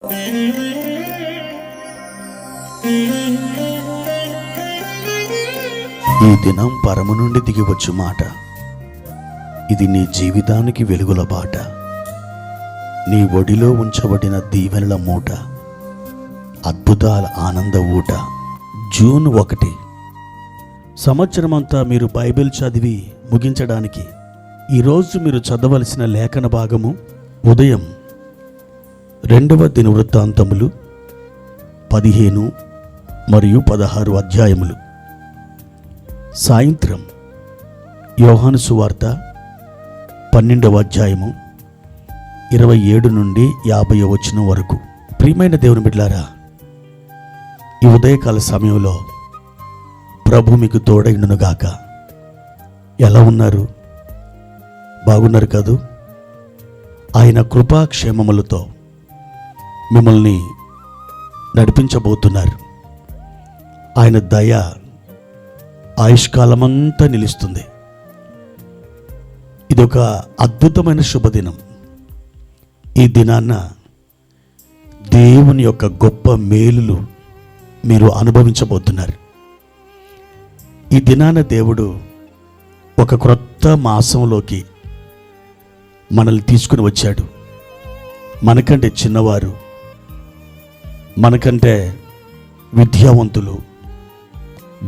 ఈ దినం పరము నుండి దిగివచ్చు మాట. ఇది నీ జీవితానికి వెలుగుల బాట. నీ ఒడిలో ఉంచబడిన దీవెనల మూట, అద్భుతాల ఆనంద ఊట. జూన్ 1. సంవత్సరమంతా మీరు బైబిల్ చదివి ముగించడానికి ఈరోజు మీరు చదవలసిన లేఖన భాగము ఉదయం 2వ దినవృత్తాంతములు 15 మరియు 16 అధ్యాయములు, సాయంత్రం యోహాను సువార్త 12వ అధ్యాయము 27 నుండి 50వ వచనం వరకు. ప్రియమైన దేవుని బిడ్డలారా, ఈ ఉదయకాల సమయంలో ప్రభు మీకు తోడైండునుగాక. ఎలా ఉన్నారు? బాగున్నారు కదూ? ఆయన కృపాక్షేమములతో మిమ్మల్ని నడిపించబోతున్నారు. ఆయన దయ ఆయుష్కాలమంతా నిలుస్తుంది. ఇదొక అద్భుతమైన శుభదినం. ఈ దినాన్న దేవుని యొక్క గొప్ప మేలులు మీరు అనుభవించబోతున్నారు. ఈ దినాన దేవుడు ఒక క్రొత్త మాసంలోకి మనల్ని తీసుకుని వచ్చాడు. మనకంటే చిన్నవారు, మనకంటే విద్యావంతులు,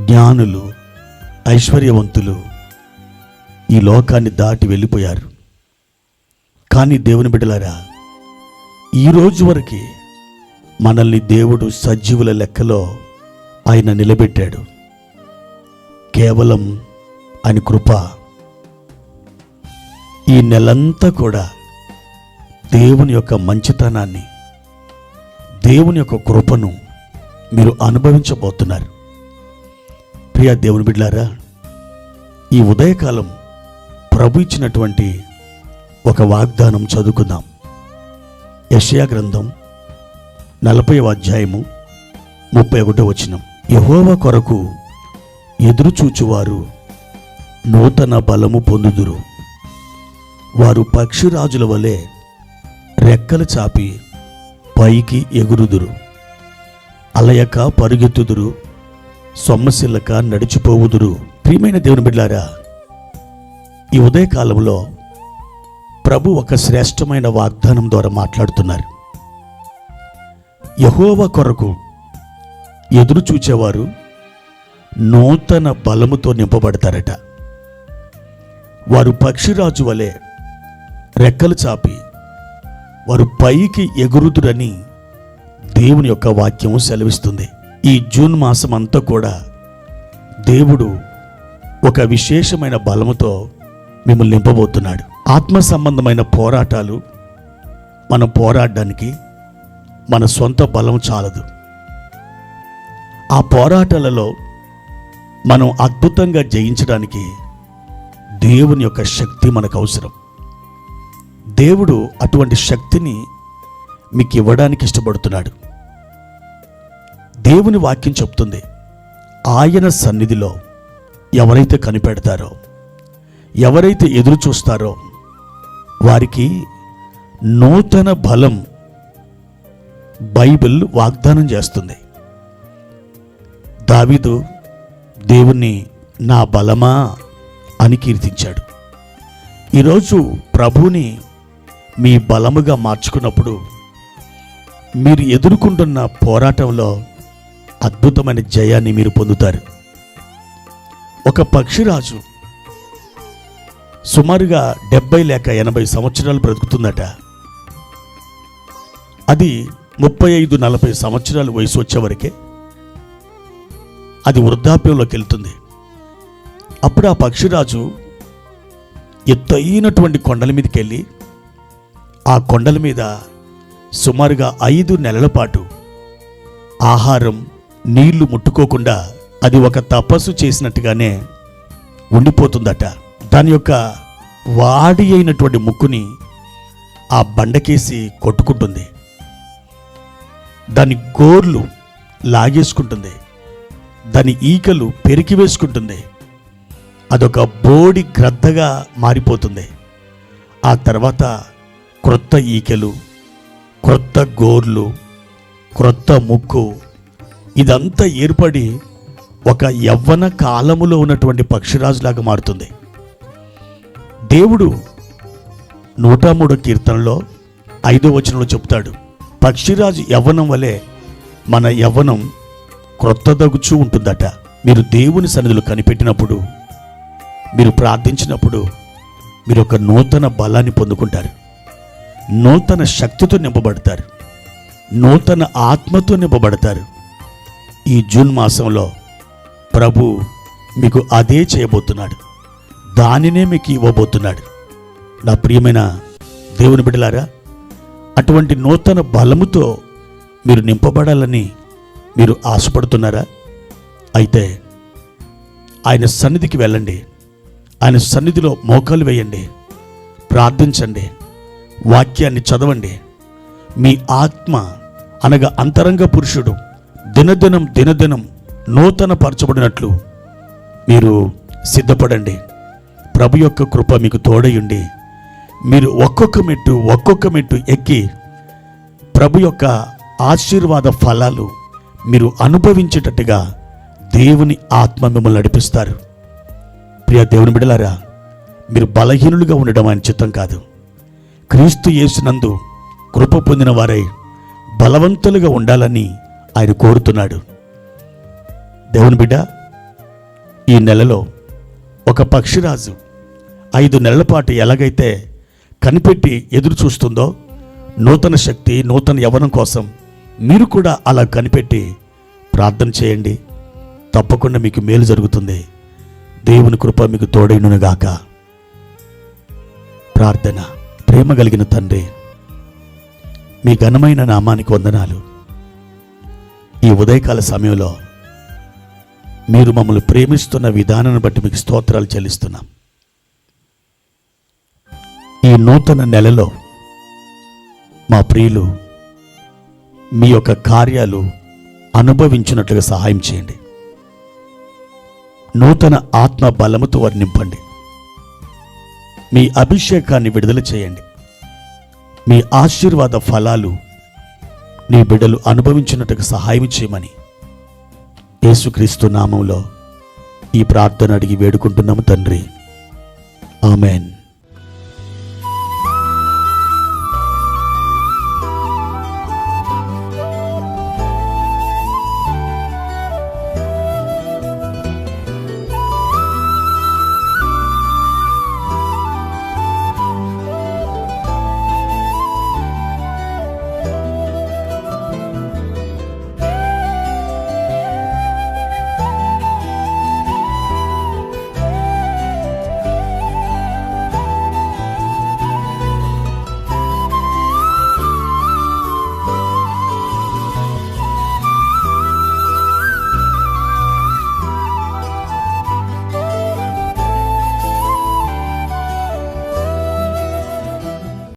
జ్ఞానులు, ఐశ్వర్యవంతులు ఈ లోకాన్ని దాటి వెళ్ళిపోయారు. కానీ దేవుని బిడ్డలారా, ఈరోజు వరకు మనల్ని దేవుడు సజీవుల లెక్కలో ఆయన నిలబెట్టాడు. కేవలం ఆయన కృప. ఈ నెలంతా కూడా దేవుని యొక్క మంచితనాన్ని, దేవుని యొక్క కృపను మీరు అనుభవించబోతున్నారు. ప్రియ దేవుని బిడ్డలారా, ఈ ఉదయకాలం ప్రభు ఇచ్చినటువంటి ఒక వాగ్దానం చదువుకుందాం. యెషయా గ్రంథం 40వ అధ్యాయము 31వ వచనం. యెహోవా కొరకు ఎదురుచూచువారు నూతన బలము పొందుదురు. వారు పక్షిరాజుల వలె రెక్కలు చాపి పైకి ఎగురుదురు. అలయక పరుగెత్తుదురు, సొమ్మసిల్లక నడిచిపోవుదురు. ప్రియమైన దేవుని బిడ్డలారా, ఈ ఉదయకాలంలో ప్రభు ఒక శ్రేష్టమైన వాగ్దానం ద్వారా మాట్లాడుతున్నారు. యెహోవా కొరకు ఎదురు చూచేవారు నూతన బలముతో నింపబడతారట. వారు పక్షిరాజు వలె రెక్కలు చాపి వారు పైకి ఎగురుదురని దేవుని యొక్క వాక్యం సెలవిస్తుంది. ఈ జూన్ మాసం అంతా కూడా దేవుడు ఒక విశేషమైన బలముతో మిమ్మల్ని నింపబోతున్నాడు. ఆత్మ సంబంధమైన పోరాటాలు మనం పోరాడడానికి మన సొంత బలం చాలదు. ఆ పోరాటాలలో మనం అద్భుతంగా జయించడానికి దేవుని యొక్క శక్తి మనకు అవసరం. దేవుడు అటువంటి శక్తిని మీకు ఇవ్వడానికి ఇష్టపడుతున్నాడు. దేవుని వాక్యం చెప్తుంది, ఆయన సన్నిధిలో ఎవరైతే కనిపెడతారో, ఎవరైతే ఎదురు చూస్తారో వారికి నూతన బలం బైబిల్ వాగ్దానం చేస్తుంది. దావీదు దేవుణ్ణి నా బలమా అని కీర్తించాడు. ఈరోజు ప్రభువుని మీ బలముగా మార్చుకున్నప్పుడు మీరు ఎదుర్కొంటున్న పోరాటంలో అద్భుతమైన జయాన్ని మీరు పొందుతారు. ఒక పక్షిరాజు సుమారుగా 70 లేక 80 సంవత్సరాలు బ్రతుకుతుందట. అది 35-40 సంవత్సరాల వయసు వచ్చేవరకే అది వృద్ధాప్యంలోకి వెళ్తుంది. అప్పుడు ఆ పక్షిరాజు ఎత్తైనటువంటి కొండల మీదకి వెళ్ళి ఆ కొండల మీద సుమారుగా 5 నెలల పాటు ఆహారం, నీళ్లు ముట్టుకోకుండా అది ఒక తపస్సు చేసినట్టుగానే ఉండిపోతుందట. దాని యొక్క వాడి అయినటువంటి ముక్కుని ఆ బండకేసి కొట్టుకుంటుంది. దాని గోర్లు లాగేసుకుంటుంది. దాని ఈకలు పెరికి వేసుకుంటుంది. అదొక బోడి గ్రద్దగా మారిపోతుంది. ఆ తర్వాత క్రొత్త ఈకలు, క్రొత్త గోర్లు, క్రొత్త ముక్కు, ఇదంతా ఏర్పడి ఒక యవ్వన కాలములో ఉన్నటువంటి పక్షిరాజులాగా మారుతుంది. దేవుడు 103 కీర్తనలో 5వ వచనంలో చెప్తాడు, పక్షిరాజు యవ్వనం వలె మన యవ్వనం క్రొత్తదగుచూ ఉంటుందట. మీరు దేవుని సన్నిధిలో కనిపెట్టినప్పుడు, మీరు ప్రార్థించినప్పుడు మీరు ఒక నూతన బలాన్ని పొందుకుంటారు, నూతన శక్తితో నింపబడతారు, నూతన ఆత్మతో నింపబడతారు. ఈ జూన్ మాసంలో ప్రభు మీకు అదే చేయబోతున్నాడు, దానినే మీకు ఇవ్వబోతున్నాడు. నా ప్రియమైన దేవుని బిడ్డలారా, అటువంటి నూతన బలముతో మీరు నింపబడాలని మీరు ఆశపడుతున్నారా? అయితే ఆయన సన్నిధికి వెళ్ళండి, ఆయన సన్నిధిలో మోకాలు వేయండి, ప్రార్థించండి, వాక్యాన్ని చదవండి. మీ ఆత్మ అనగా అంతరంగ పురుషుడు దినదినం నూతన పరచబడినట్లు మీరు సిద్ధపడండి. ప్రభు యొక్క కృప మీకు తోడయుండి మీరు ఒక్కొక్క మెట్టు ఎక్కి ప్రభు యొక్క ఆశీర్వాద ఫలాలు మీరు అనుభవించేటట్టుగా దేవుని ఆత్మ మిమ్మల్ని నడిపిస్తారు. ప్రియ దేవుని బిడ్డలారా, మీరు బలహీనులుగా ఉండడం ఆయన చిత్తం కాదు. క్రీస్తు యేసునందు కృప పొందిన వారై బలవంతులుగా ఉండాలని ఆయన కోరుతున్నాడు. దేవుని బిడ్డ, ఈ నెలలో ఒక పక్షిరాజు 5 నెలల పాటు ఎలాగైతే కనిపెట్టి ఎదురు చూస్తుందో నూతన శక్తి, నూతన యవ్వనం కోసం మీరు కూడా అలా కనిపెట్టి ప్రార్థన చేయండి. తప్పకుండా మీకు మేలు జరుగుతుంది. దేవుని కృప మీకు తోడైనగాక. ప్రార్థన. ప్రేమ కలిగిన తండ్రి, మీ ఘనమైన నామానికి వందనాలు. ఈ ఉదయకాల సమయంలో మీరు మమ్మల్ని ప్రేమిస్తున్న విధానాన్ని బట్టి మీకు స్తోత్రాలు చెల్లిస్తున్నాం. ఈ నూతన నెలలో మా ప్రియులు మీ యొక్క కార్యాలు అనుభవించినట్లుగా సహాయం చేయండి. నూతన ఆత్మ బలముతో వారు నింపండి. మీ అభిషేకాన్ని విడుదల చేయండి. మీ ఆశీర్వాద ఫలాలు నీ బిడ్డలు అనుభవించినట్టుగా సహాయం చేయమని యేసుక్రీస్తు నామంలో ఈ ప్రార్థన అడిగి వేడుకుంటున్నాము తండ్రి. ఆమెన్.